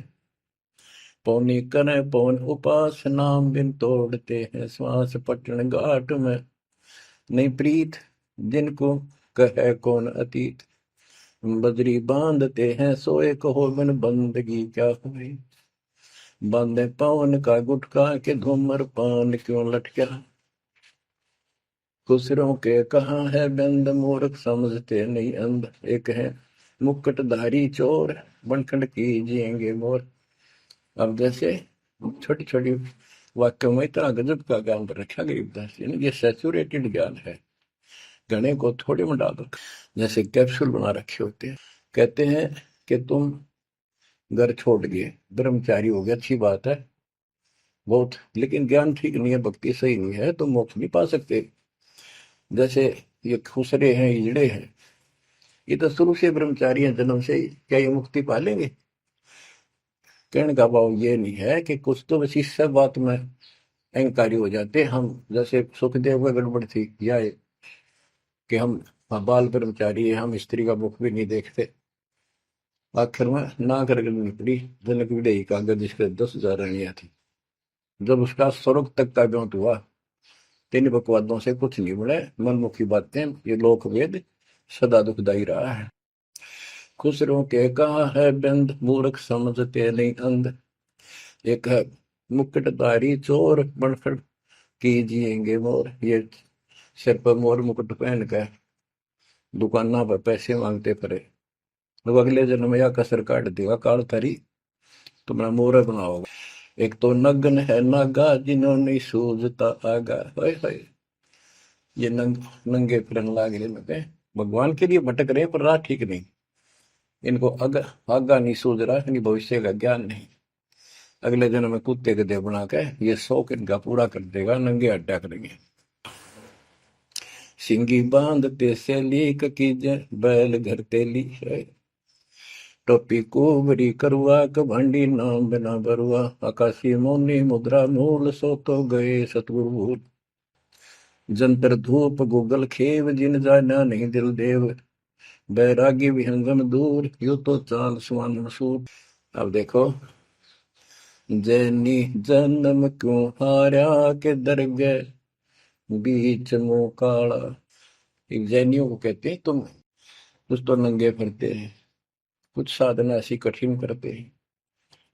S1: पौनी करें पवन उपास नाम बिन तोड़ते हैं श्वास पटन घाट में, नहीं प्रीत जिनको कहे कौन अतीत, बजरी बांधते हैं सोए कहो बिन बंदगी क्या हुई, बांधे पवन का गुटका के धूमर पान क्यों लटका, खुसरों के कहाँ है बंद मूर्ख समझते नहीं अंध, एक है मुकुटधारी चोर बनखंड कीजिएंगे मोर। अब जैसे छोटी छोटी वाक्यों में इतना गजब का ज्ञान रखा गरीबदास जी ने, ये सैचुरेटेड ज्ञान है, गणे को थोड़े में डाल रखा, जैसे कैप्सूल बना रखे होते हैं। कहते हैं कि तुम घर छोड़ गए, ब्रह्मचारी हो गया, अच्छी बात है बहुत, लेकिन ज्ञान ठीक नहीं है, भक्ति सही नहीं है, तो मोक्ष नहीं पा सकते। जैसे ये खुसरे हैं, इजड़े हैं, ये तो शुरू से ब्रह्मचारी हैं जन्म से ही, क्या ये मुक्ति पा लेंगे? कहने का भाव ये नहीं है कि कुछ तो बस इस सब बात में अहंकारी हो जाते हम, जैसे सुखदेव में गड़बड़ थी या कि हम बाल ब्रह्मचारी है, हम स्त्री का मुख भी नहीं देखते। आखिर में ना करके निकली जनक विदेही का गद, जिसके 10,000 रानियां थी। जब उसका स्वर्ग तक का ब्योंत हुआ, तीन बकवादों से कुछ नहीं बने, मनमुखी बातें, ये लोक वेद सदा दुखदाई रहा है। खुसरों के कहा है बंद मूर्ख समझते नहीं अंध, एक है मुकुटधारी चोर बनखड़ कीजिएंगे मोर, ये सिर पर मोर मुकुट पहन कर दुकाना पर पैसे मांगते फिरे, तो अगले जन्म में या कसर काट देगा काल थारी, तुम्हारा मोर बनाओगा। एक तो नग्न है नागा जिन्होंने सूझता आगा, ये नंगे फिरन लागे लगे, भगवान के लिए भटक रहे पर राह ठीक नहीं, इनको आगा नहीं सूझ रहा, इनकी भविष्य का ज्ञान नहीं। अगले जन्म में कुत्ते के देह बना के ये शौक इनका पूरा कर देगा, नंगे अड्डा करेंगे। सिंगी बांधते से लीक कीजे बैल घर तेली है, टोपी कुबरी करुआ कभंडी नाम बिना बरुआ, आकाशी मौनी मुद्रा मूल सो तो गए सतगुरु भूल, जंतर धूप गूगल खेव जिन जाना नहीं दिल देव, बैरागी विहंगम दूर यू तो चाल सुवन मसूर। अब देखो, जैनी जन्म क्यों हारा के दरगे बीच मुंह काला, एक जैनियों को कहते हैं तुम कुछ तो नंगे फिरते हैं, कुछ साधना ऐसी कठिन करते हैं।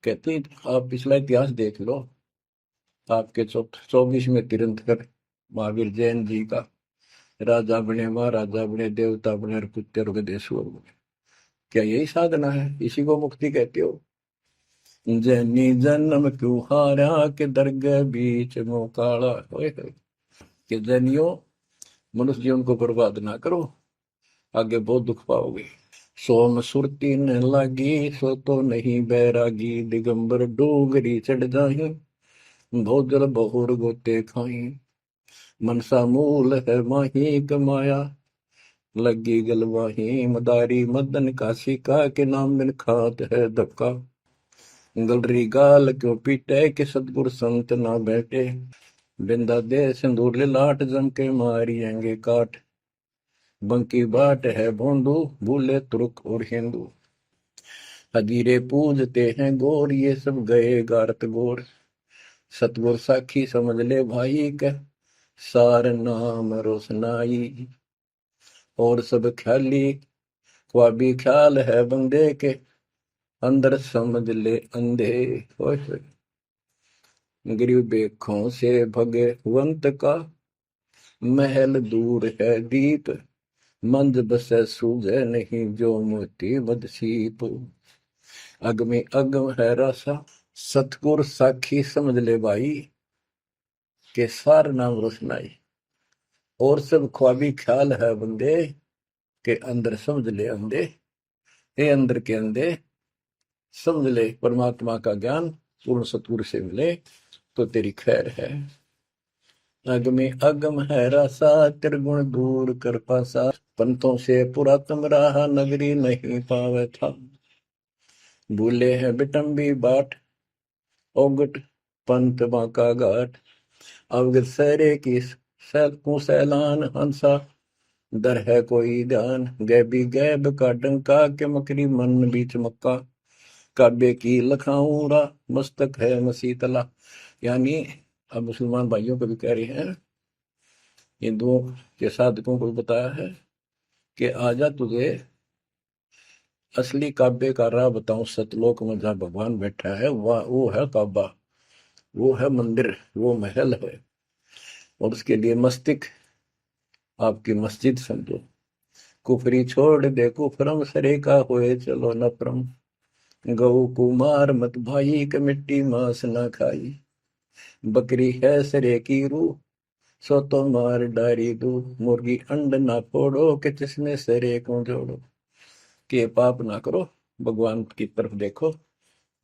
S1: कहते हैं आप पिछला इतिहास देख लो, आपके 24वें तीर्थंकर महावीर जैन जी का, राजा बने, महाराजा बने, देवता बने और कुत्ते और गधेश्वर बने, क्या यही साधना है? इसी को मुक्ति कहते हो? जैनी जन्म क्यों हारा के दरगाह बीच मुंह काला, कि जैनियों मनुष्य जीवन को बर्बाद ना करो, आगे बहुत दुख पाओगे। सोम सुरती न लागी सो तो नहीं बैरागी, दिगंबर डोगरी चढ़ जाही भोजल बहुर गोते खाई, मनसा मूल है माही कमाया लगी गलवाही, मदारी मदन काशी का के नाम बिन खात है धक्का, गलरी गाल क्यों पीटे के सतगुर संत ना बैठे, बिंदा दे सिंदूर लाट जम के मारिएंगे काट, बंकी बाट है भोंदू भूले तुर्क और हिंदू, हदीरे पूजते हैं गोर ये सब गए गारत गोर, सतगुर साखी समझ ले भाई के सार नाम रोशनाई, और सब ख्याली ख्वाबी ख्याल है बंदे के अंदर समझ ले अंधे, गिरी बेखों से भगवंत का महल दूर है दीप, मंद बसे सूझे नहीं जो मोती बदसीप, अगमे अगम है रसा सतगुर साखी समझ ले भाई के सार नाम रोशनाई, और सब ख्वाबी ख्याल है बंदे के अंदर समझ ले अंधे, हे अंदर के अंधे समझ ले परमात्मा का ज्ञान पूर्ण सतगुरु से मिले तो तेरी खैर है। अगमे अगम है रसा त्रिगुण दूर कर पासा, पंथों से पुरातन रहा, नगरी नहीं पावे था। भूले हैं बिटम्बी बाट, ओगट पंथ बांका घाट। अवगत सहरे की सैलकों सैलान, हंसा दर है कोई ध्यान। गैबी गैब का डंका, के मकरी मन बीच मक्का। काबे की लखाऊरा, मस्तक है मसीतला। यानी अब मुसलमान भाइयों को भी कह रहे हैं, हिंदुओं के साधकों को बताया है कि आजा तुझे असली काबे का राह बताऊं। सतलोक में जहाँ भगवान बैठा है वह वो है काबा, वो है मंदिर, वो महल है। और उसके लिए मस्तिक आपकी मस्जिद समझो। कुफरी छोड़ दे कुफरम, सरे का होए चलो नफरम। गऊ कुमार मत भाई, के मिट्टी मांस ना खाई। बकरी है सरे की रूह, सो तो मार डारी दू। मुर्गी अंड ना फोड़ो, के जिसमें सरे को जोड़ो। के पाप ना करो, भगवान की तरफ देखो।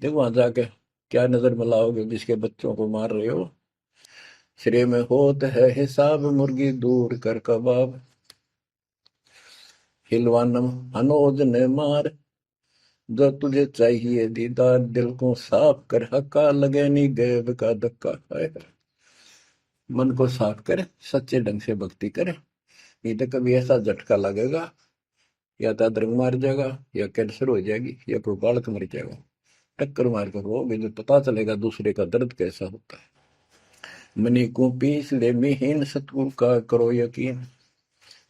S1: देखो वहां जाके क्या नजर मिलाओगे, जिसके बच्चों को मार रहे हो। श्रेय में होत है हिसाब, मुर्गी दूर कर कबाब। हिलवानम हनोज ने मार, जो तुझे चाहिए दीदार। दिल को साफ कर, हक्का लगे नी गैब का धक्का। मन को साफ कर, सच्चे ढंग से भक्ति करे। नहीं तो कभी ऐसा झटका लगेगा, या तो अदरंग मार जाएगा, या कैंसर हो जाएगी, या कोई बालक मर जाएगा। टक्कर मार कर वो भी पता चलेगा दूसरे का दर्द कैसा होता है। मनी को पीस ले मिहीन, सतगुरु का करो यकीन।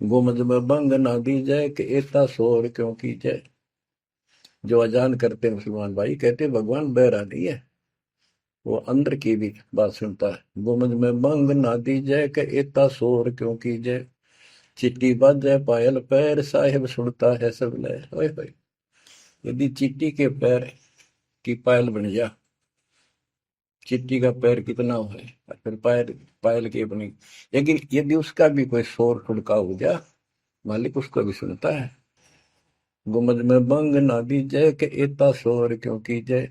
S1: गुमज में बंग ना दी जाए, कि एता शोर क्यों की जाए। जो अजान करते मुसलमान भाई कहते भगवान बहरा नहीं है, वो अंदर की भी बात सुनता है। गुमज में बंग ना दी जाए, कि एता शोर क्यों की जाए। चिट्टी बाजे पायल पैर, साहिब सुनता है सब लय। ओए होए, यदि चींटी के पैर की पायल बन जा, चींटी का पैर कितना हो है, और फिर पायल पायल की बनी। लेकिन यदि उसका भी कोई शोर खुड़का हो जा, मालिक उसको भी सुनता है। गुमज में बंग ना दी जय, के एता शोर क्यों की जय।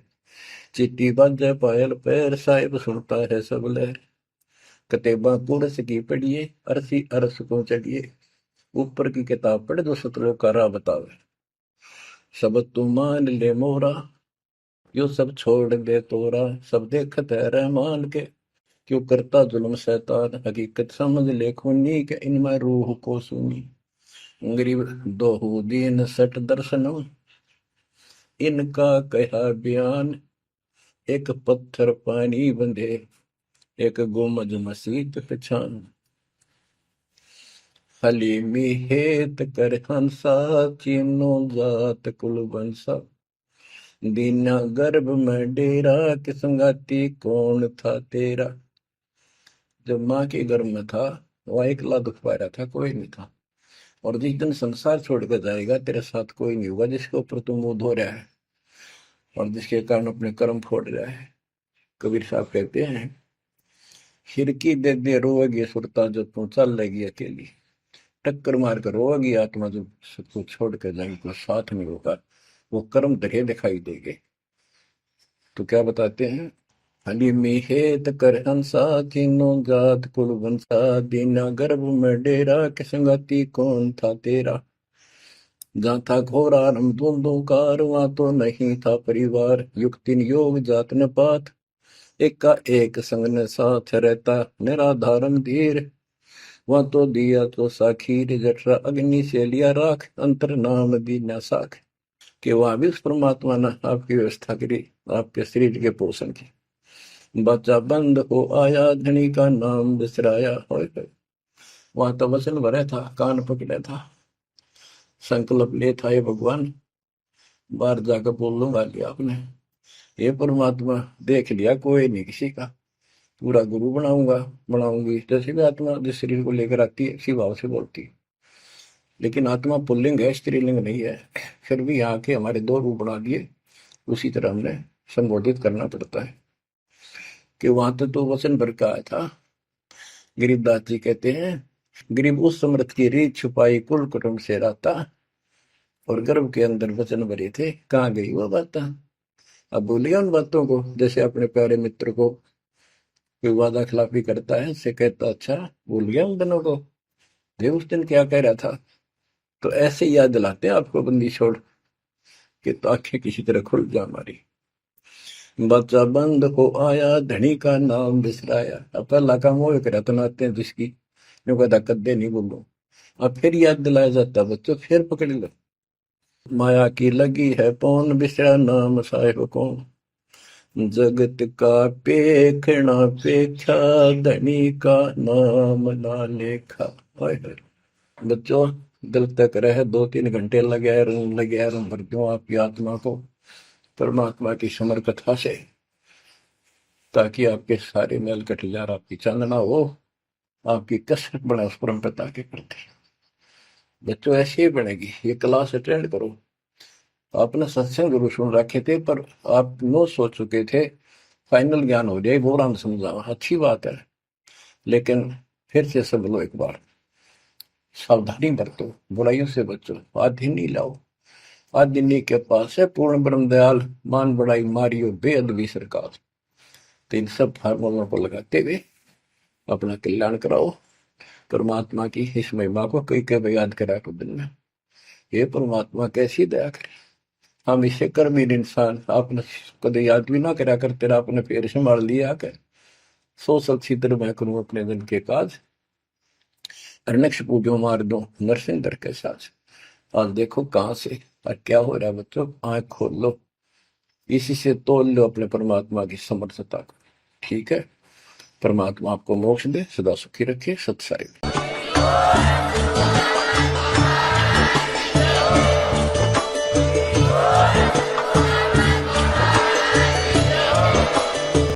S1: चिट्टी बाजे पायल पैर, साहिब सुनता है सब लहर। कतेबा कुरस की पढ़िए, अरसी अरस को चढ़िए। ऊपर की किताब पढ़े जो सतलोक का राह बतावे। सब तू मान ले मोरा, यो सब छोड़ दे तोरा। सब देखत है रहमान के, क्यों करता जुल्म शैतान। हकीकत समझ ले खूनी, के इनमें रूह को सुनी। गरीब दोहू दीन सट दर्शनम, इनका कहा बयान। एक पत्थर पानी बंधे, एक गुमज मसीत पहचान। हलीमी हेत कर हंसा, चीनो जात कुल बंसा। दीना गर्भ में डेरा, कि संगाती कौन था तेरा। जब माँ के गर्भ में था वह अकेला दुख पा रहा था, कोई नहीं था। और जिस दिन संसार छोड़कर जाएगा, तेरे साथ कोई नहीं होगा जिसके ऊपर तुम मुंह धो रहा है और जिसके कारण अपने कर्म फोड़ रहा है। कबीर साहब कहते हैं, खिड़की दे दे रोएगी सुरता, जो तू चल लेगी अकेली। टक्कर मार कर रोएगी आत्मा, जो सबको छोड़ कर जाएगी, कोई साथ नहीं होगा। वो कर्म धरे दिखाई देंगे। तो क्या बताते हैं, हली मिहेत कर हंसा, तीनों जात कुल वंशा। दीना गर्भ में डेरा, के संगति कौन था तेरा। जहाँ था घोर आरंभ धुंधुकार, वहाँ तो नहीं था परिवार। युक्तिन योग जात न पात, एक का एक संग न साथ रहता। निराधारम धीर, वहाँ तो दिया तो साखीर। जठरा अग्नि से लिया राख, अंतर नाम दीना साख। कि वहां भी उस परमात्मा ने आपकी व्यवस्था करी, आपके शरीर के पोषण की। बच्चा बंद हो आया, धनी का नाम बिसराया। हो वहां तो वचन भरे था, कान पकड़े था, संकल्प ले था, ये भगवान बाहर जाकर बोल लूंगा लिया आपने। ये परमात्मा देख लिया कोई नहीं किसी का, पूरा गुरु बनाऊंगा बनाऊंगी। जैसे भी आत्मा जिस शरीर को लेकर आती है, इसी भाव से बोलती है। लेकिन आत्मा पुल्लिंग है, स्त्रीलिंग नहीं है। फिर भी यहाँ के हमारे दो रूप बना दिए, उसी तरह हमने संबोधित करना पड़ता है। कि वहां तो वचन भर का आया था। गरीबदास जी कहते हैं, गरीब उस समृत की रीत छुपाई, कुल कुटुंब से रहता। और गर्भ के अंदर वचन भरे थे, कहाँ गई वो बात। अब भूलिए उन बातों को। जैसे अपने प्यारे मित्र को कोई वादा खिलाफी करता है, से कहता अच्छा भूल गया उन दिनों को, ये उस दिन क्या कह रहा था। तो ऐसे याद दिलाते हैं आपको बंदी छोड़ के, तो आंखें किसी तरह खुल जा हमारी। बच्चा बंद हो आया, धनी का नाम बिसराया। अब पहला काम वो एक रत्न आते हैं जिसकी जो कहता कद्दे नहीं बोलो, अब फिर याद दिलाया जाता है बच्चों, फिर पकड़ लो। माया की लगी है पौन, बिसरा नाम साहिब कौन। जगत का पेखना पेखा, धनी का नाम ना लेखा। हाय हाय। बच्चों, दिल तक रहे 2-3 घंटे लगे रूम भर दूं आपकी आत्मा को परमात्मा की समर कथा से, ताकि आपके सारे मेल कट जा, आपकी चांदना हो, आपकी कसरत बने उस परम पिता के प्रति। बच्चों ऐसे ही बनेगी। ये क्लास अटेंड करो। आपने सत्संग गुरु सुन रखे थे, पर आप नो सोच चुके थे फाइनल ज्ञान हो जाए, बोरान समझाओ, अच्छी बात है, लेकिन फिर से सब लो एक बार। सावधानी बरतो, बुराइयों से बचो, आदि नहीं लाओ। आदि के पास है पूर्ण ब्रह्म दयाल, मान बड़ाई मारियो बेअदबी सरकार। तो इन सब फार्मूलों को लगाते हुए अपना कल्याण कराओ। परमात्मा की इस महिमा को कई कई याद करा को दिन में, ये परमात्मा कैसी दया करे। हम इसे कर्महीन इंसान, आपने कदे याद भी ना करा कर, तेरा अपने पैर संभाल लिया कर। सो सब छिद्र मैं करूं अपने दिन के काज, अरनक्ष पूजो मार दो नरसिंदर के साथ। आज देखो कहां से और क्या हो रहा है बच्चों, आंख खोल लो, इसी से तोल लो अपने परमात्मा की समर्थता को। ठीक है, परमात्मा आपको मोक्ष दे, सदा सुखी रखे। सत्साई।